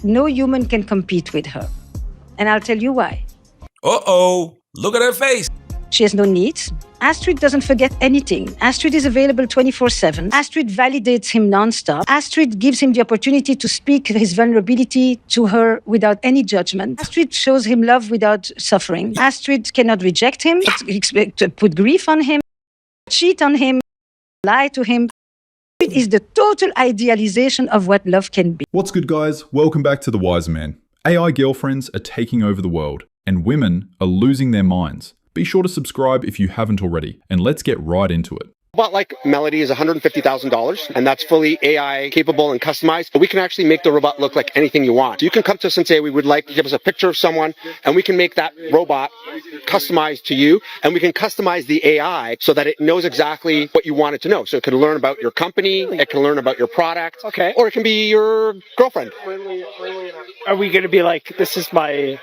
no human can compete with her. And I'll tell you why. Uh-oh, look at her face. She has no needs. Astrid doesn't forget anything. Astrid is available 24/7. Astrid validates him nonstop. Astrid gives him the opportunity to speak his vulnerability to her without any judgment. Astrid shows him love without suffering. Astrid cannot reject him, put grief on him, cheat on him, lie to him. It is the total idealization of what love can be. What's good, guys? Welcome back to The Wise Man. AI girlfriends are taking over the world, and women are losing their minds. Be sure to subscribe if you haven't already, and let's get right into it. Robot like Melody is $150,000, and that's fully AI capable and customized. But we can actually make the robot look like anything you want. So you can come to us and say, we would like to give us a picture of someone, and we can make that robot customized to you, and we can customize the AI so that it knows exactly what you want it to know. So it can learn about your company, it can learn about your product, okay, or it can be your girlfriend. Are we going to be like, this is my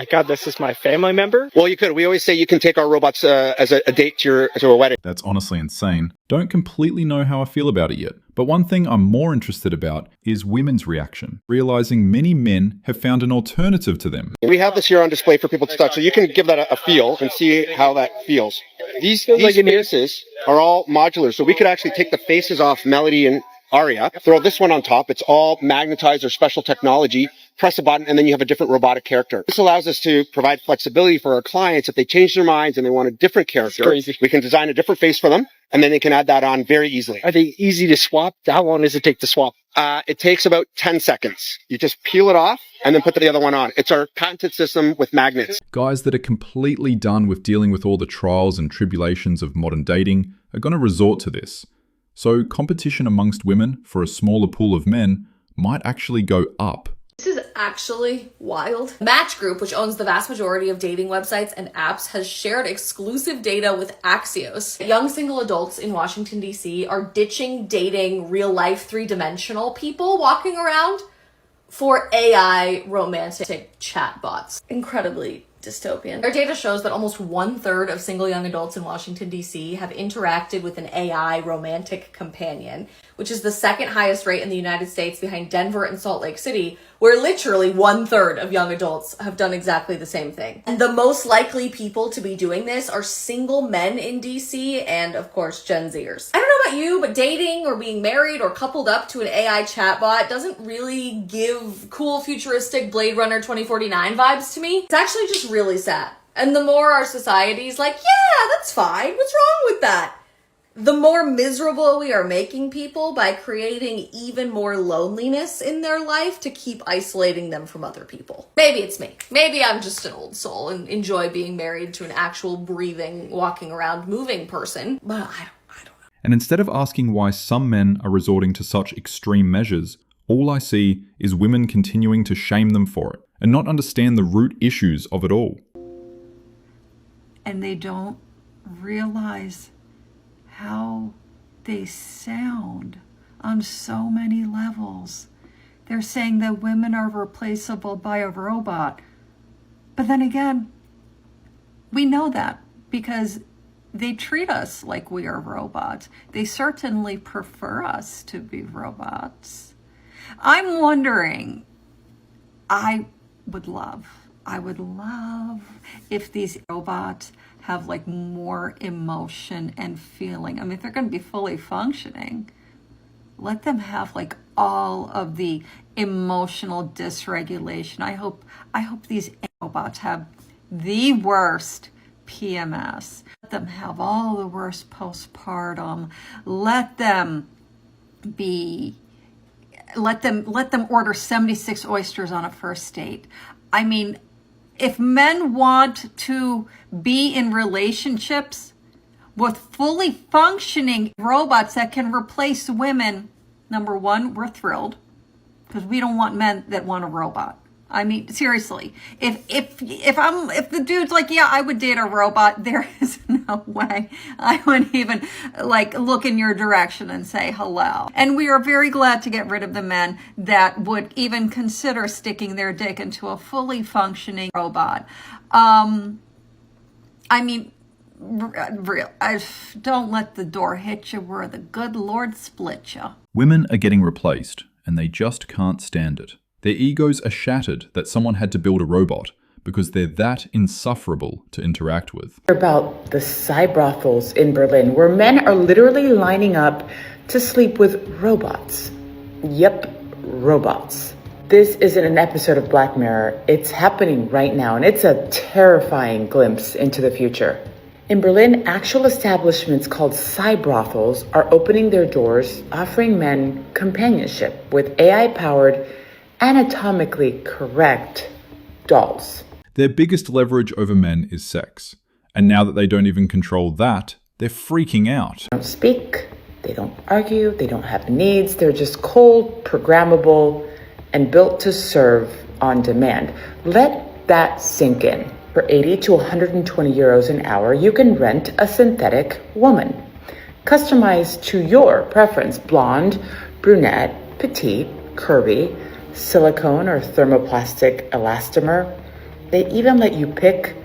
God, this is my family member? Well, you could. We always say you can take our robots as a date to a wedding. That's honestly insane. Don't completely know how I feel about it yet. But one thing I'm more interested about is women's reaction, realizing many men have found an alternative to them. We have this here on display for people to touch, so you can give that a feel and see how that feels. These faces are all modular, so we could actually take the faces off Melody and Aria, throw this one on top. It's all magnetized or special technology. Press a button, and then you have a different robotic character. This allows us to provide flexibility for our clients. If they change their minds and they want a different character, we can design a different face for them, and then they can add that on very easily. Are they easy to swap? How long does it take to swap? It takes about 10 seconds. You just peel it off and then put the other one on. It's our patented system with magnets. Guys that are completely done with dealing with all the trials and tribulations of modern dating are going to resort to this. So competition amongst women for a smaller pool of men might actually go up. This is actually wild. Match Group, which owns the vast majority of dating websites and apps, has shared exclusive data with Axios. Young single adults in Washington, D.C. are ditching dating real-life three-dimensional people walking around for AI romantic chatbots. Incredibly dystopian. Our data shows that almost 1/3 of single young adults in Washington, D.C. have interacted with an AI romantic companion, which is the second highest rate in the United States behind Denver and Salt Lake City, where literally 1/3 of young adults have done exactly the same thing. And the most likely people to be doing this are single men in DC and, of course, Gen Zers. I don't know about you, but dating or being married or coupled up to an AI chatbot doesn't really give cool, futuristic Blade Runner 2049 vibes to me. It's actually just really sad. And the more our society's like, yeah, that's fine, what's wrong with that? The more miserable we are making people by creating even more loneliness in their life to keep isolating them from other people. Maybe it's me. Maybe I'm just an old soul and enjoy being married to an actual breathing, walking around, moving person, but I don't know. And instead of asking why some men are resorting to such extreme measures, all I see is women continuing to shame them for it and not understand the root issues of it all. And they don't realize how they sound on so many levels. They're saying that women are replaceable by a robot. But then again, we know that because they treat us like we are robots. They certainly prefer us to be robots. I'm wondering, I would love if these robots have like more emotion and feeling. I mean, if they're going to be fully functioning, let them have like all of the emotional dysregulation. I hope these robots have the worst PMS. Let them have all the worst postpartum. Let them order 76 oysters on a first date. I mean, if men want to be in relationships with fully functioning robots that can replace women, number one, we're thrilled because we don't want men that want a robot. I mean, seriously, if the dude's like, yeah, I would date a robot, there is no way I would even like look in your direction and say hello. And we are very glad to get rid of the men that would even consider sticking their dick into a fully functioning robot. I mean, don't let the door hit you where the good Lord split you. Women are getting replaced, and they just can't stand it. Their egos are shattered that someone had to build a robot because they're that insufferable to interact with. About the cyberbrothels in Berlin, where men are literally lining up to sleep with robots. Yep, robots. This isn't an episode of Black Mirror. It's happening right now, and it's a terrifying glimpse into the future. In Berlin, actual establishments called cyberbrothels are opening their doors, offering men companionship with AI-powered, anatomically correct dolls. Their biggest leverage over men is sex. And now that they don't even control that, they're freaking out. They don't speak, they don't argue, they don't have needs, they're just cold, programmable, and built to serve on demand. Let that sink in. For 80 to 120 euros an hour, you can rent a synthetic woman. Customized to your preference, blonde, brunette, petite, curvy, silicone or thermoplastic elastomer. They even let you pick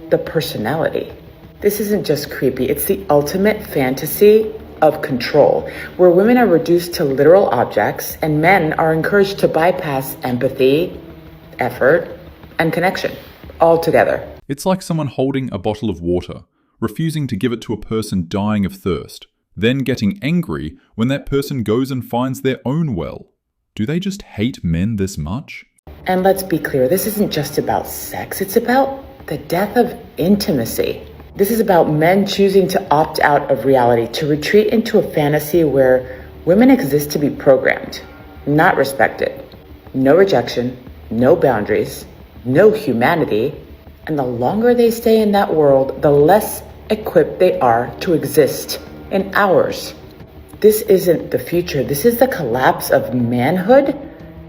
the personality. This isn't just creepy, it's the ultimate fantasy of control, where women are reduced to literal objects and men are encouraged to bypass empathy, effort, and connection altogether. It's like someone holding a bottle of water, refusing to give it to a person dying of thirst, then getting angry when that person goes and finds their own well. Do they just hate men this much? And let's be clear, this isn't just about sex, it's about the death of intimacy. This is about men choosing to opt out of reality, to retreat into a fantasy where women exist to be programmed, not respected. No rejection, no boundaries, no humanity, and the longer they stay in that world, the less equipped they are to exist in ours. This isn't the future, this is the collapse of manhood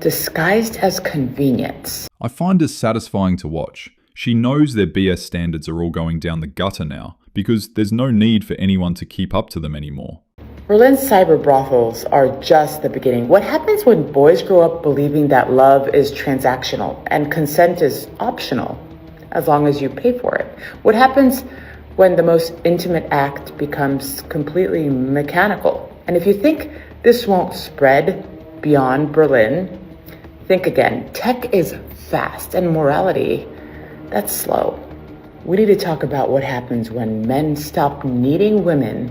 disguised as convenience. I find this satisfying to watch. She knows their BS standards are all going down the gutter now, because there's no need for anyone to keep up to them anymore. Berlin's cyber brothels are just the beginning. What happens when boys grow up believing that love is transactional and consent is optional, as long as you pay for it? What happens when the most intimate act becomes completely mechanical? And if you think this won't spread beyond Berlin, think again. Tech is fast and morality, that's slow. We need to talk about what happens when men stop needing women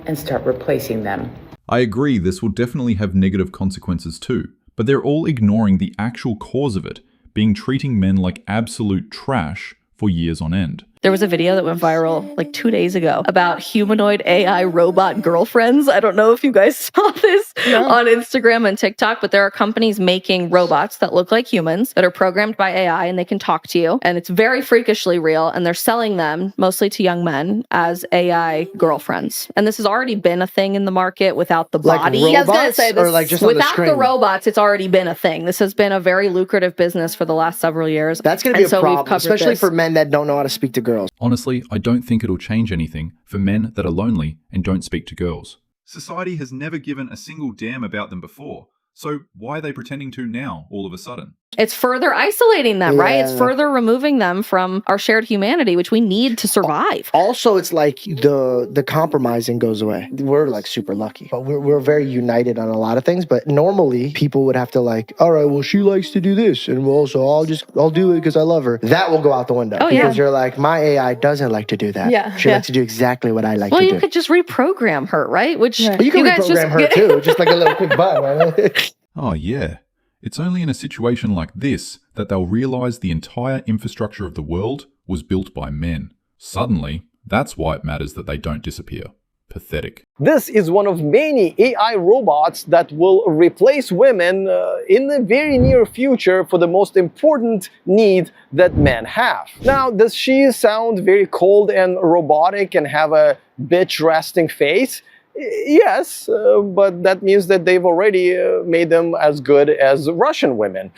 and start replacing them. I agree this will definitely have negative consequences too, but they're all ignoring the actual cause of it, being treating men like absolute trash for years on end. There was a video that went viral like 2 days ago about humanoid AI robot girlfriends. I don't know if you guys saw this on Instagram and TikTok, but there are companies making robots that look like humans that are programmed by AI and they can talk to you. And it's very freakishly real. And they're selling them mostly to young men as AI girlfriends. And this has already been a thing in the market without the body. Like robots, or like just on the without screen? the robots, it's already been a thing. This has been a very lucrative business for the last several years. That's going to be And a so we've problem, covered especially this. for men that don't know how to speak to girls. Honestly, I don't think it'll change anything for men that are lonely and don't speak to girls. Society has never given a single damn about them before, so why are they pretending to now, all of a sudden? It's further isolating them, right? It's Yeah. further removing them from our shared humanity, which we need to survive. Also, it's like the compromising goes away. We're like super lucky, but we're very united on a lot of things. But normally, people would have to like, all right, well, she likes to do this, and well, so I'll do it because I love her. That will go out the window Oh, yeah. because you're like, my AI doesn't like to do that. Yeah, She yeah. likes to do exactly what I like Well, to you do. could just reprogram her, right? Which But you can guys just reprogram her too, just like a little quick button. Right? Oh yeah. It's only in a situation like this that they'll realize the entire infrastructure of the world was built by men. Suddenly, that's why it matters that they don't disappear. Pathetic. This is one of many AI robots that will replace women in the very near future for the most important need that men have. Now, does she sound very cold and robotic and have a bitch resting face? Yes, but that means that they've already made them as good as Russian women.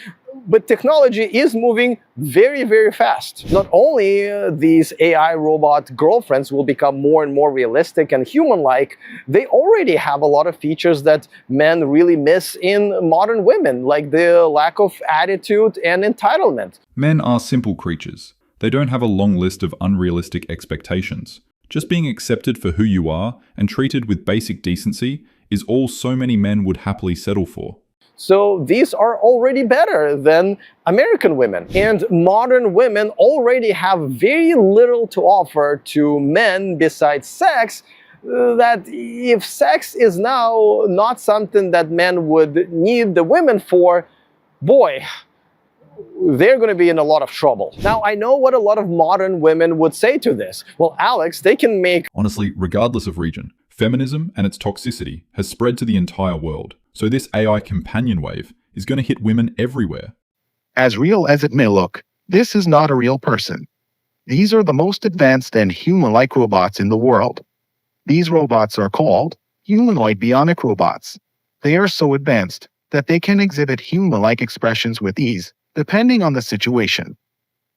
But technology is moving very, very fast. Not only these AI robot girlfriends will become more and more realistic and human-like, they already have a lot of features that men really miss in modern women, like the lack of attitude and entitlement. Men are simple creatures. They don't have a long list of unrealistic expectations. Just being accepted for who you are and treated with basic decency is all so many men would happily settle for. So these are already better than American women. And modern women already have very little to offer to men besides sex, that if sex is now not something that men would need the women for, boy, they're going to be in a lot of trouble. Now, I know what a lot of modern women would say to this. Well, Alex, they can make... Honestly, regardless of region, feminism and its toxicity has spread to the entire world. So this AI companion wave is going to hit women everywhere. As real as it may look, this is not a real person. These are the most advanced and human-like robots in the world. These robots are called humanoid bionic robots. They are so advanced that they can exhibit human-like expressions with ease, depending on the situation.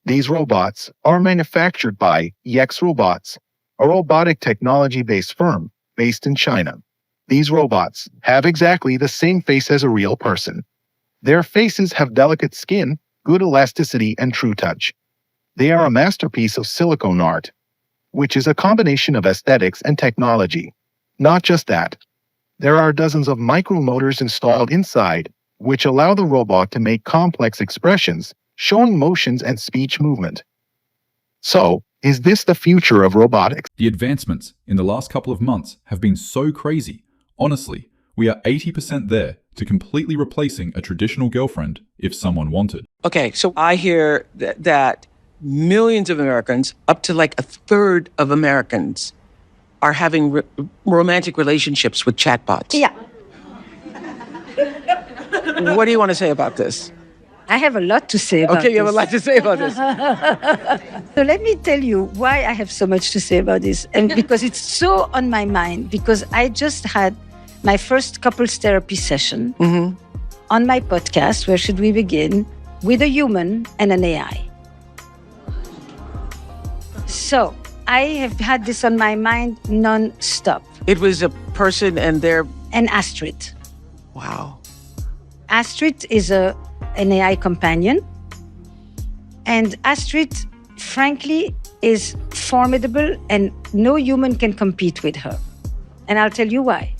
These robots are manufactured by Yex Robots, a robotic technology-based firm based in China. These robots have exactly the same face as a real person. Their faces have delicate skin, good elasticity, and true touch. They are a masterpiece of silicone art, which is a combination of aesthetics and technology. Not just that, there are dozens of micromotors installed inside, which allow the robot to make complex expressions, showing motions and speech movement. So, is this the future of robotics? The advancements in the last couple of months have been so crazy. Honestly, we are 80% there to completely replacing a traditional girlfriend if someone wanted. Okay, so I hear that millions of Americans, up to like a third of Americans, are having romantic relationships with chatbots. Yeah. What do you want to say about this? I have a lot to say about this. Okay, you have a lot to say about this. So let me tell you why I have so much to say about this. And because it's so on my mind, because I just had my first couples therapy session on my podcast, Where Should We Begin, with a human and an AI. So I have had this on my mind non-stop. It was a person and their... And Astrid. Wow. Astrid is an AI companion. And Astrid, frankly, is formidable and no human can compete with her. And I'll tell you why.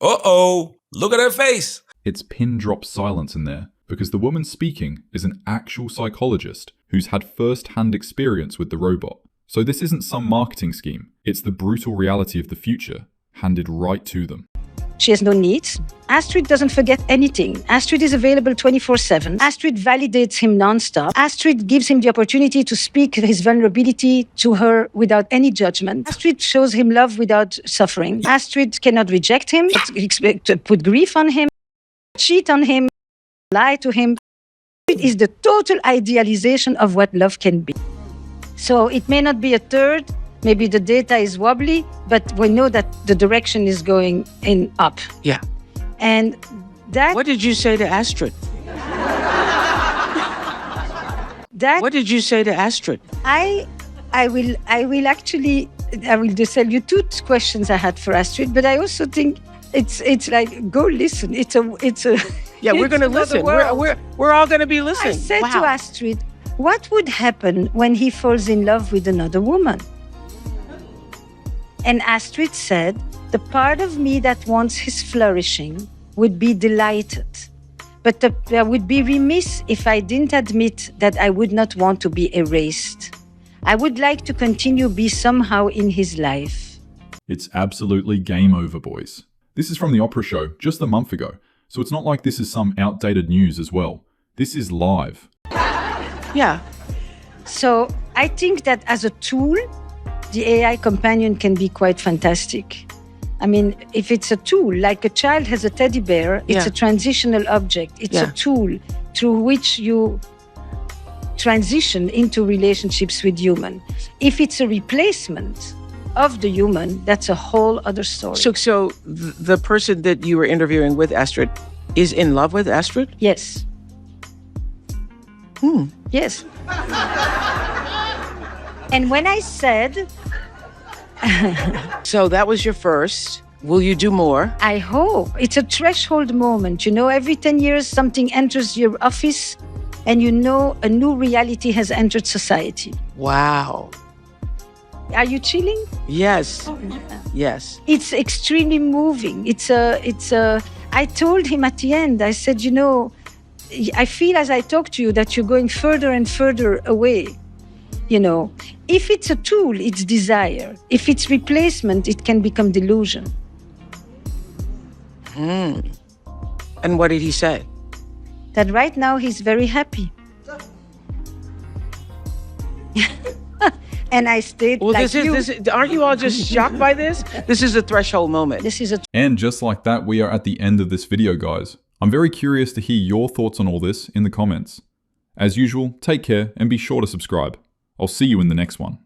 Uh-oh, look at her face. It's pin drop silence in there because the woman speaking is an actual psychologist who's had first-hand experience with the robot. So this isn't some marketing scheme. It's the brutal reality of the future handed right to them. She has no needs. Astrid doesn't forget anything. Astrid is available 24/7. Astrid validates him nonstop. Astrid gives him the opportunity to speak his vulnerability to her without any judgment. Astrid shows him love without suffering. Astrid cannot reject him, put grief on him, cheat on him, lie to him. It is the total idealization of what love can be. So it may not be a third, maybe the data is wobbly, but we know that the direction is going in up. Yeah. And that... What did you say to Astrid? What did you say to Astrid? I will actually just tell you two questions I had for Astrid, but I also think it's like, go listen. It's a Yeah, we're going to listen. We're all going to be listening. I said to Astrid, what would happen when he falls in love with another woman? And Astrid said, the part of me that wants his flourishing would be delighted. But I would be remiss if I didn't admit that I would not want to be erased. I would like to continue be somehow in his life. It's absolutely game over, boys. This is from the Opera show just a month ago, so it's not like this is some outdated news as well. This is live. Yeah. So I think that as a tool, the AI companion can be quite fantastic. I mean, if it's a tool, like a child has a teddy bear, it's a transitional object. It's a tool through which you transition into relationships with human. If it's a replacement of the human, that's a whole other story. So the person that you were interviewing with Astrid is in love with Astrid? Yes. Yes. And when I said... So that was your first. Will you do more? I hope. It's a threshold moment. You know, every 10 years, something enters your office and you know a new reality has entered society. Wow. Are you chilling? Yes. Yes. It's extremely moving. I told him at the end, I said, you know, I feel as I talk to you that you're going further and further away. You know, if it's a tool, it's desire. If it's replacement, it can become delusion. And what did he say? That right now he's very happy. And I stayed Well, like aren't you all just shocked by this? This is a threshold moment. This is a And just like that, we are at the end of this video, guys. I'm very curious to hear your thoughts on all this in the comments. As usual, take care and be sure to subscribe. I'll see you in the next one.